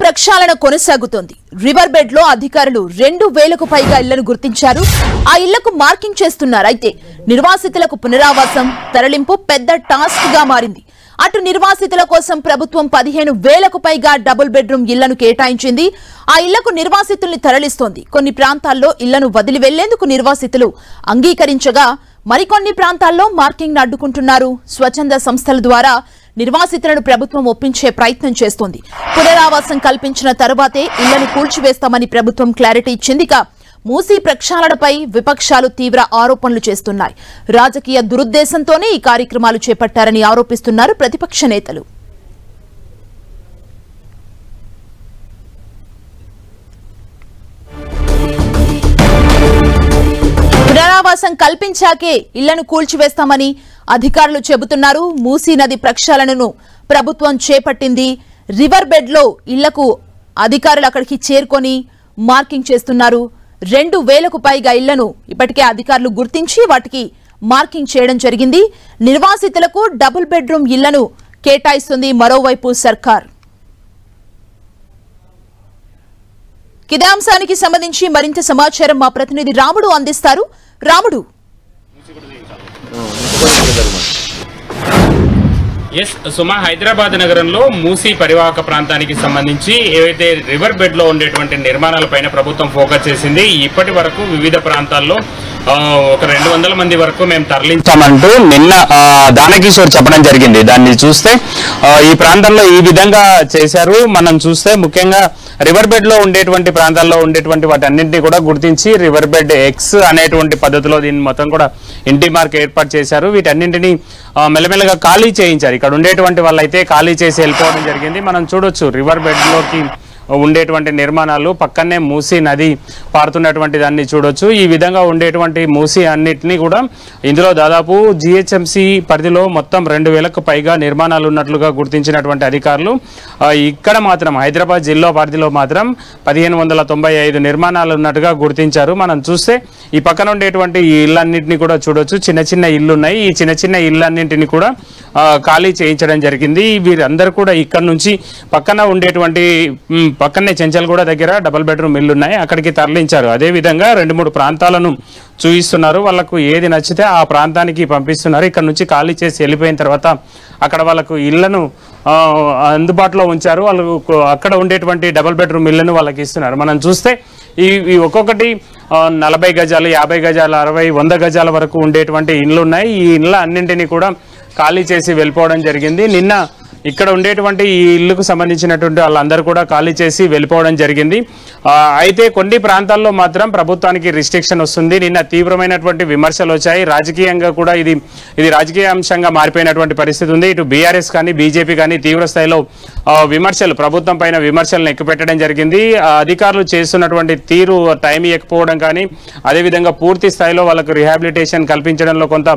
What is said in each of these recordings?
ప్రక్షాళన కొనసాగుతోంది. River bed లో అధికారులు 2000కు పైగా ఇళ్లను గుర్తించారు. ఆ ఇళ్లకు మార్కింగ్ చేస్తున్నారు. అయితే నిర్వాసితులకు పునరావాసం, తరలింపు పెద్ద టాస్క్ గా మారింది. అటు నిర్వాసితుల కోసం ప్రభుత్వం 15,000కు పైగా డబుల్ బెడ్రూమ్ ఇళ్లను కేటాయించింది. ఆ ఇళ్లకు నిర్వాసితుల్ని తరలిస్తోంది. కొన్ని ప్రాంతాల్లో ఇళ్లను వదిలి వెళ్లేందుకు నిర్వాసితులు అంగీకరించగా మరికొన్ని ప్రాంతాల్లో మార్కింగ్ అడ్డుకుంటున్నారు. స్వచ్ఛంద సంస్థల ద్వారా నిర్వాసితులను ప్రభుత్వం ఒప్పించే ప్రయత్నం చేస్తోంది. పునరావాసం కల్పించిన తరువాతే ఇళ్లను కూల్చివేస్తామని ప్రభుత్వం క్లారిటీ ఇచ్చింది. మూసీ ప్రక్షాళనపై విపక్షాలు తీవ్ర ఆరోపణలు చేస్తున్నాయి. రాజకీయ దురుద్దేశంతోనే ఈ కార్యక్రమాలు చేపట్టారని ఆరోపిస్తున్నారు ప్రతిపక్ష నేతలు. పునరావాసం కల్పించాకే ఇళ్లను కూల్చివేస్తామని అధికారులు చెబుతున్నారు. మూసీ నది ప్రక్షాళనను ప్రభుత్వం చేపట్టింది. రివర్ బెడ్ లో ఇళ్లకు అధికారులు అక్కడికి చేరుకొని మార్కింగ్ చేస్తున్నారు. 2000కు పైగా ఇళ్లను ఇప్పటికే అధికారులు గుర్తించి వాటికి మార్కింగ్ చేయడం జరిగింది. నిర్వాసితులకు డబుల్ బెడ్రూమ్ ఇళ్లను కేటాయిస్తుంది మరోవైపు సర్కార్. ఇదే అంశానికి సంబంధించి మరింత సమాచారం మా ప్రతినిధి రాముడు అందిస్తారు. రాముడు, సుమా, హైదరాబాద్ నగరంలో మూసీ పరివాహక ప్రాంతానికి సంబంధించి ఏవైతే రివర్ బెడ్ లో ఉండేటువంటి నిర్మాణాలపైన ప్రభుత్వం ఫోకస్ చేసింది. ఇప్పటి వరకు వివిధ ప్రాంతాల్లో ఒక 200 మంది వరకు మేము తరలించామంటూ నిన్న దానకిషోర్ చెప్పడం జరిగింది. దాన్ని చూస్తే ఈ ప్రాంతంలో ఈ విధంగా చేశారు. మనం చూస్తే ముఖ్యంగా రివర్ బెడ్ లో ఉండేటువంటి ప్రాంతాల్లో ఉండేటువంటి వాటి అన్నింటినీ కూడా గుర్తించి రివర్ బెడ్ ఎక్స్ అనేటువంటి పద్ధతిలో దీన్ని మొత్తం కూడా ఇంటి మార్క్ ఏర్పాటు చేశారు. వీటన్నింటినీ మెల్లమెల్లగా ఖాళీ చేయించారు. ఇక్కడ ఉండేటువంటి వాళ్ళైతే ఖాళీ చేసి వెళ్ళిపోవడం జరిగింది. మనం చూడొచ్చు రివర్ బెడ్ లోకి ఉండేటువంటి నిర్మాణాలు పక్కనే మూసీ నది పారుతున్నటువంటి దాన్ని చూడొచ్చు. ఈ విధంగా ఉండేటువంటి మూసీ అన్నిటినీ కూడా ఇందులో దాదాపు జిహెచ్ఎంసీ పరిధిలో మొత్తం 2000కు పైగా నిర్మాణాలు ఉన్నట్లుగా గుర్తించినటువంటి అధికారులు ఇక్కడ మాత్రం హైదరాబాద్ జిల్లా పరిధిలో మాత్రం 1595 నిర్మాణాలు ఉన్నట్టుగా గుర్తించారు. మనం చూస్తే ఈ పక్కన ఉండేటువంటి ఈ ఇళ్ళన్నింటినీ కూడా చూడొచ్చు. చిన్న చిన్న ఇళ్ళు ఉన్నాయి. ఈ చిన్న చిన్న ఇళ్ళన్నింటినీ కూడా ఖాళీ చేయించడం జరిగింది. వీరందరూ కూడా ఇక్కడ నుంచి పక్కన ఉండేటువంటి పక్కనే చెంచల్గూడ దగ్గర డబుల్ బెడ్రూమ్ ఇల్లు ఉన్నాయి, అక్కడికి తరలించారు. అదేవిధంగా 2-3 ప్రాంతాలను చూపిస్తున్నారు. వాళ్ళకు ఏది నచ్చితే ఆ ప్రాంతానికి పంపిస్తున్నారు. ఇక్కడ నుంచి ఖాళీ చేసి వెళ్ళిపోయిన తర్వాత అక్కడ వాళ్ళకు ఇళ్లను అందుబాటులో ఉంచారు. వాళ్ళు అక్కడ ఉండేటువంటి డబుల్ బెడ్రూమ్ ఇళ్లను వాళ్ళకి ఇస్తున్నారు. మనం చూస్తే ఈ ఒక్కొక్కటి 40 గజాలు, 50 గజాలు, 60, 100 గజాల వరకు ఉండేటువంటి ఇండ్లు ఉన్నాయి. ఈ ఇండ్ల అన్నింటినీ కూడా ఖాళీ చేసి వెళ్ళిపోవడం జరిగింది. నిన్న ఇక్కడ ఉండేటువంటి ఈ ఇల్లుకు సంబంధించినటువంటి వాళ్ళందరూ కూడా ఖాళీ చేసి వెళ్ళిపోవడం జరిగింది. అయితే కొన్ని ప్రాంతాల్లో మాత్రం ప్రభుత్వానికి రిస్ట్రిక్షన్ వస్తుంది. నిన్న తీవ్రమైనటువంటి విమర్శలు వచ్చాయి. రాజకీయంగా కూడా ఇది రాజకీయ అంశంగా మారిపోయినటువంటి పరిస్థితి ఉంది. ఇటు బీఆర్ఎస్ కానీ బీజేపీ కానీ తీవ్ర స్థాయిలో విమర్శలు, ప్రభుత్వం పైన విమర్శలను ఎక్కుపెట్టడం జరిగింది. అధికారులు చేస్తున్నటువంటి తీరు టైం ఇవ్వకపోవడం కానీ, అదేవిధంగా పూర్తి స్థాయిలో వాళ్ళకు రిహాబిలిటేషన్ కల్పించడంలో కొంత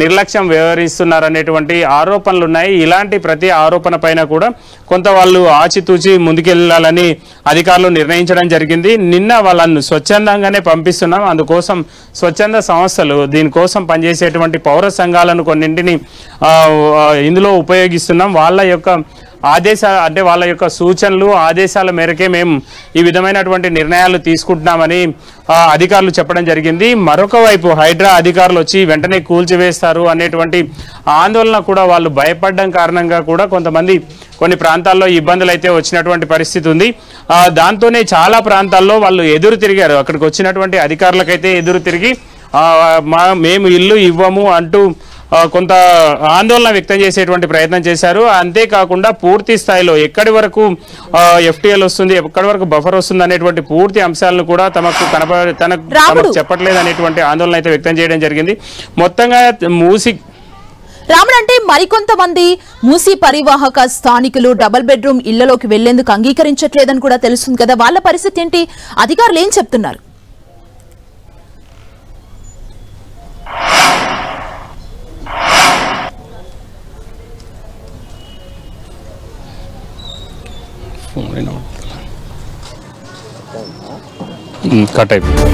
నిర్లక్ష్యం వ్యవహరిస్తున్నారనేటువంటి ఆరోపణలు ఉన్నాయి. ఇలాంటి ప్రతి ఆరోపణ పైన కూడా కొంత వాళ్ళు ఆచితూచి ముందుకెళ్లాలని అధికారులు నిర్ణయించడం జరిగింది. నిన్న వాళ్ళను స్వచ్ఛందంగానే పంపిస్తున్నాం. అందుకోసం స్వచ్ఛంద సంస్థలు, దీనికోసం పనిచేసేటువంటి పౌర సంఘాలను కొన్నింటిని ఇందులో ఉపయోగిస్తున్నాం. వాళ్ళ యొక్క ఆదేశాలు అంటే వాళ్ళ యొక్క సూచనలు, ఆదేశాల మేరకే మేము ఈ విధమైనటువంటి నిర్ణయాలు తీసుకుంటున్నామని అధికారులు చెప్పడం జరిగింది. మరొక వైపు హైడ్రా అధికారులు వచ్చి వెంటనే కూల్చివేస్తారు అనేటువంటి ఆందోళన కూడా వాళ్ళు భయపడడం కారణంగా కూడా కొంతమంది కొన్ని ప్రాంతాల్లో ఇబ్బందులు అయితే వచ్చినటువంటి పరిస్థితి ఉంది. దాంతోనే చాలా ప్రాంతాల్లో వాళ్ళు ఎదురు తిరిగారు. అక్కడికి వచ్చినటువంటి అధికారులకైతే ఎదురు తిరిగి మేము ఇల్లు ఇవ్వము అంటూ కొంత ఆందోళన వ్యక్తం చేసేటువంటి ప్రయత్నం చేశారు. అంతేకాకుండా పూర్తి స్థాయిలో ఎక్కడి వరకు ఎఫ్టీఎల్ వస్తుంది, ఎక్కడి వరకు బఫర్ వస్తుంది అనేటువంటి పూర్తి అంశాలను కూడా తనకు చెప్పట్లేదు అనేటువంటి ఆందోళన అయితే వ్యక్తం చేయడం జరిగింది. మొత్తంగా మూసీ రాముడు అంటే మరికొంతమంది మూసీ పరివాహక స్థానికులు డబుల్ బెడ్రూమ్ ఇళ్లలోకి వెళ్లేందుకు అంగీకరించట్లేదని కూడా తెలుస్తుంది కదా, వాళ్ళ పరిస్థితి ఏంటి? అధికారులు ఏం చెప్తున్నారు? కట్ అయిపోయింది.